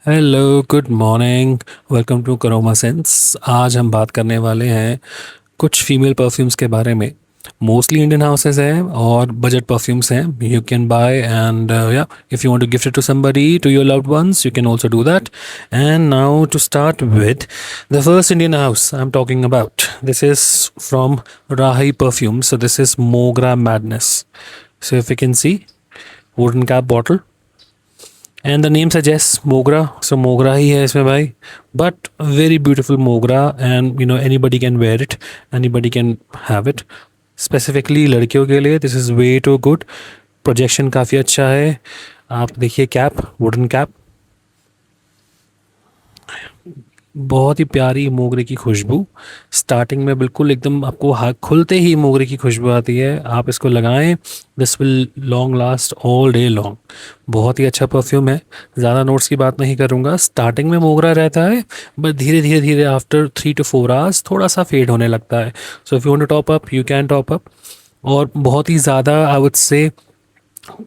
Hello, good morning. Welcome to करोमा sense. आज हम बात करने वाले हैं कुछ फीमेल परफ्यूम्स के बारे में। मोस्टली इंडियन हाउसेस हैं और बजट परफ्यूम्स हैं, यू कैन बाय एंड या if you want to gift it to somebody, to your loved ones, you can also do that. And now to start with the first Indian house I am talking about, this is from Rahi perfume. So this is Mogra madness. So if you can see, wooden cap bottle and the name suggest Mogra, so मोगरा ही है इसमें भाई। But very beautiful mogra and anybody can wear it, anybody can have it. Specifically लड़कियों के लिए this is way too good. Projection काफ़ी अच्छा है। आप देखिए कैप, वुडन कैप, बहुत ही प्यारी मोगरे की खुशबू। स्टार्टिंग में बिल्कुल एकदम आपको हाथ खुलते ही मोगरे की खुशबू आती है। आप इसको लगाएं, this will long last all day long. बहुत ही अच्छा परफ्यूम है। ज़्यादा नोट्स की बात नहीं करूँगा। स्टार्टिंग में मोगरा रहता है, बट धीरे धीरे धीरे आफ्टर 3 to 4 आवर्स थोड़ा सा फेड होने लगता है। So if you want to top up, you can top up. और बहुत ही ज़्यादा आई वुड से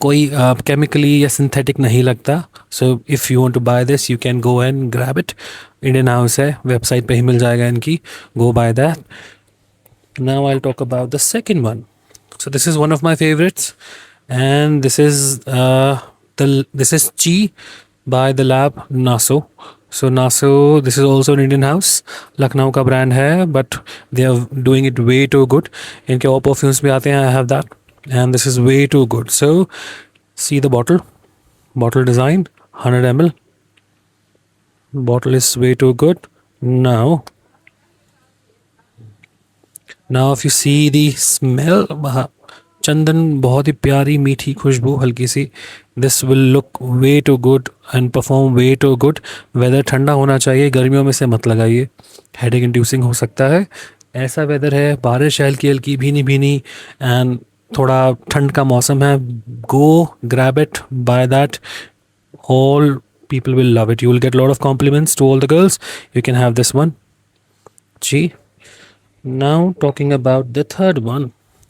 कोई केमिकली या सिंथेटिक नहीं लगता। So if you want to buy this, you can go and grab it. Indian house है, वेबसाइट पे ही मिल जाएगा इनकी। Go buy that. Now I talk about the second one. So this is one of my favourites and this is ची by the lab Naso. So Naso, this is also an Indian house. Lucknow का brand है, but they are doing it way too good. इनके और perfumes भी आते हैं, I have that and this is way too good. So see the bottle design, 100 ml. Bottle is way too good. Now if you see the smell, चंदन, बहुत ही प्यारी मीठी खुशबू हल्की सी। This will look way too good and perform way too good. Weather ठंडा होना चाहिए, गर्मियों में से मत लगाइए, हेडेक इंड्यूसिंग हो सकता है। ऐसा वेदर है, बारिश हल्की हल्की भीनी भीनी एंड थोड़ा ठंड का मौसम है। गो grab it, by that. All people will love it. You will get a lot of compliments to all the girls. You can have this one. Gee. Now talking about the third one.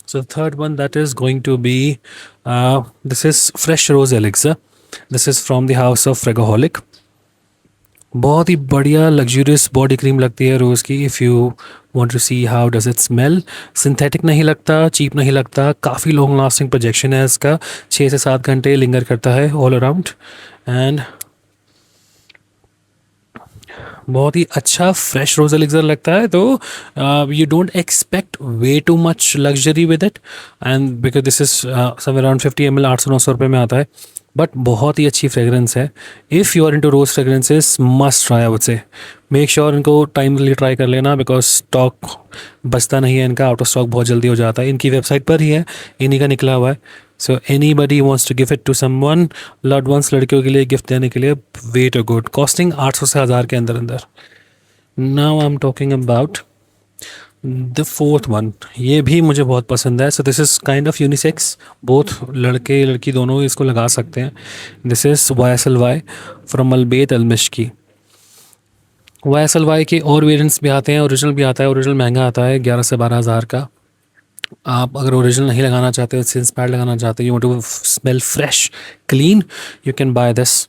So the third one, that is going to be this is fresh rose elixir. This is from the house of Fragaholic. बहुत ही बढ़िया luxurious body cream लगती है rose की। If you want to see how does it smell, synthetic नहीं लगता, cheap नहीं लगता, काफ़ी लॉन्ग लास्टिंग प्रोजेक्शन है इसका। 6 से 7 घंटे लिंगर करता है ऑल अराउंड एंड बहुत ही अच्छा फ्रेश रोज एलिक्सर लगता है। तो you don't expect way too much luxury with it and because this is somewhere around 50 ml, 800-900 रुपये में आता है। बट बहुत ही अच्छी फ्रेगरेंस है। If you are into rose fragrances, must try. I would say make sure इनको timely try कर लेना, बिकॉज स्टॉक बचता नहीं है इनका, आउट ऑफ स्टॉक बहुत जल्दी हो जाता है। इनकी वेबसाइट पर ही है, इन्हीं का निकला हुआ है। So anybody wants to give it to someone, loved ones, लड़कियों के लिए गिफ्ट देने के लिए, वे टू गुड। कॉस्टिंग 800 से 1000 के अंदर अंदर। Now I am talking about the fourth one. ये भी मुझे बहुत पसंद है। So this is kind of unisex, both लड़के लड़की दोनों इसको लगा सकते हैं। दिस इज़ YSLY फ्रॉम अलबेत अलमिश्की। YSLY के और वेरिएंट्स भी आते हैं, ओरिजिनल भी आता है। ओरिजिनल महंगा आता है, 11 से 12 हज़ार का। आप अगर ओरिजिनल नहीं लगाना चाहते, इससे इंस्पायर्ड लगाना चाहते हैं, you want to smell fresh clean, you can buy this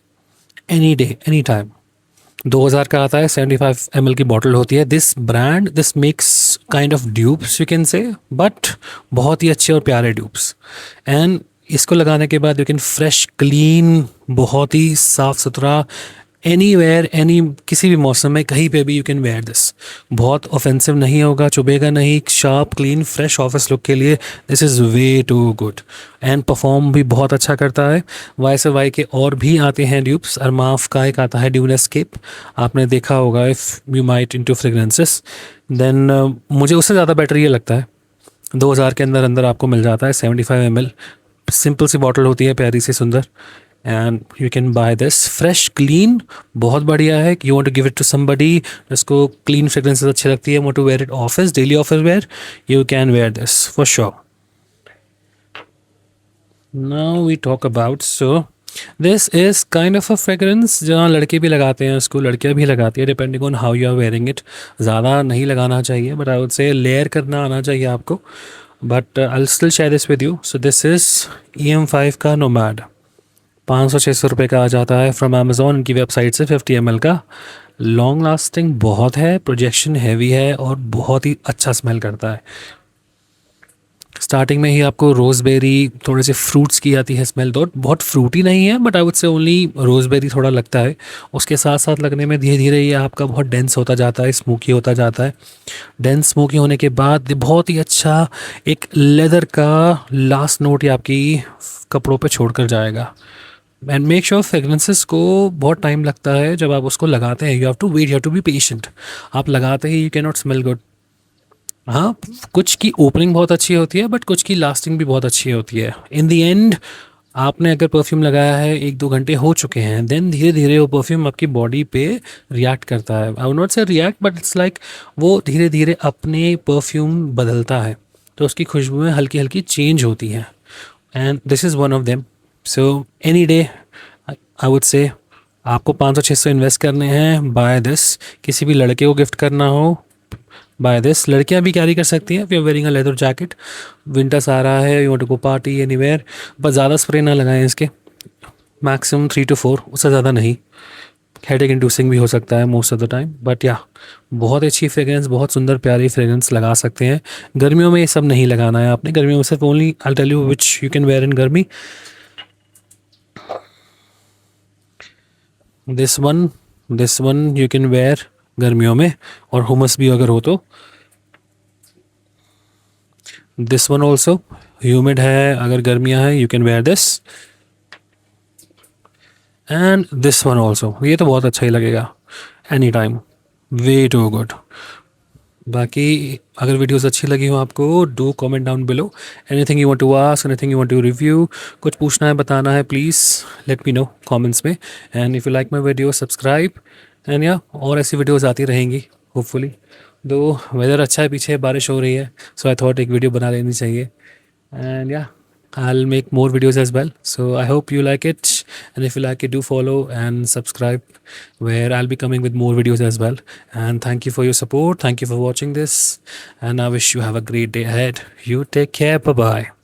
any day any time. 2000 का आता है, 75 ml की बॉटल होती है। This brand, this makes kind of dupes you can say, but बहुत ही अच्छे और प्यारे ड्यूप्स। एंड इसको लगाने के बाद यू कैन फ्रेश क्लीन, बहुत ही साफ़ सुथरा, एनी वेयर, एनी किसी भी मौसम में कहीं पे भी यू कैन वेयर दिस। बहुत ऑफेंसिव नहीं होगा, चुभेगा नहीं, sharp clean fresh office look के लिए this is way too good and perform भी बहुत अच्छा करता है। YSLY के और भी आते हैं ड्यूप्स। अरमाफ का एक आता है ड्यून एस्केप, आपने देखा होगा if you might into fragrances. Then मुझे उससे ज़्यादा बेटर ये लगता है, 2000 के अंदर अंदर आपको मिल जाता है। 75 ml, सिंपल सी बॉटल होती है, प्यारी सी सुंदर। And you can buy this fresh clean, बहुत बढ़िया है। You want to give it to somebody जिसको क्लीन फ्रेगरेंसेस अच्छी लगती है, want to wear it office, daily office wear, you can wear this for sure. Now we talk about, so this is kind of a fragrance जहाँ लड़के भी लगाते हैं उसको, लड़कियाँ भी लगाती है, depending on how you are wearing it. ज़्यादा नहीं लगाना चाहिए, but I would say layer करना आना चाहिए आपको। But I will still share this with you. So this is EM5 का नोमैड। ₹500-600 का आ जाता है फ्रॉम अमेज़ॉन की वेबसाइट से 50 ml का। लॉन्ग लास्टिंग बहुत है, प्रोजेक्शन हैवी है और बहुत ही अच्छा स्मेल करता है। स्टार्टिंग में ही आपको रोज़बेरी, थोड़े से फ्रूट्स की आती है स्मेल, तो बहुत फ्रूटी नहीं है, but I would say only roseberry थोड़ा लगता है। उसके साथ साथ लगने में धीरे धीरे ये आपका बहुत डेंस होता जाता है, स्मोकी होता जाता है। डेंस स्मोकी होने के बाद बहुत ही अच्छा एक लेदर का लास्ट नोट ये आपकी कपड़ों पे छोड़ कर जाएगा। एंड मेक श्योर फ्रेगरेंसेस को बहुत टाइम लगता है जब आप उसको लगाते हैं। You have to wait, you have to be patient. आप लगाते ही you can not smell good. हाँ, कुछ की ओपनिंग बहुत अच्छी होती है, बट कुछ की लास्टिंग भी बहुत अच्छी होती है। इन द एंड आपने अगर परफ्यूम लगाया है, 1-2 घंटे हो चुके हैं, देन धीरे धीरे वो परफ्यूम आपकी बॉडी पे रिएक्ट करता है। आई वुड नॉट से रिएक्ट, बट इट्स लाइक वो धीरे धीरे अपने परफ्यूम बदलता है, तो उसकी खुशबू में हल्की हल्की चेंज होती है। And this is one of them. So any day I would से आपको 500-600 इन्वेस्ट करने हैं, बाय दिस। किसी भी लड़के को गिफ्ट करना हो, बाय दिस। लड़कियां भी कैरी कर सकती हैं। We are wearing a leather jacket, winters आ रहा है, you want to go party anywhere, बस ज़्यादा स्प्रे ना लगाएं इसके। मैक्सिमम 3 to 4, उससे ज़्यादा नहीं। हेडेक इंड्यूसिंग भी हो सकता है most of the time, but या बहुत अच्छी फ्रेग्रेंस, बहुत सुंदर प्यारी फ्रेग्रेंस लगा सकते हैं। गर्मियों में ये सब नहीं लगाना है आपने। गर्मियों में सिर्फ only I tell you which you can wear in गर्मी। This one you can wear गर्मियों में, और हुमस भी अगर हो तो। दिस वन ऑल्सो ह्यूमिड है, अगर गर्मियाँ हैं you can wear this. And this one also, ये तो बहुत अच्छा ही लगेगा any time, way too good. बाकी अगर वीडियोस अच्छी लगी हो आपको, do comment down below. Anything you want to ask, anything you want to review, कुछ पूछना है, बताना है, please let me know comments में। And if you like my video, subscribe. And या और ऐसी वीडियोस आती रहेंगी होपफुली। दो वेदर अच्छा है, पीछे बारिश हो रही है, सो आई थॉट एक वीडियो बना लेनी चाहिए। And yeah, I'll make more videos as well, so I hope you like it. And if you like it, do follow and subscribe, where I'll be coming with more videos as well. And thank you for your support, thank you for watching this, and I wish you have a great day ahead. You take care, bye bye.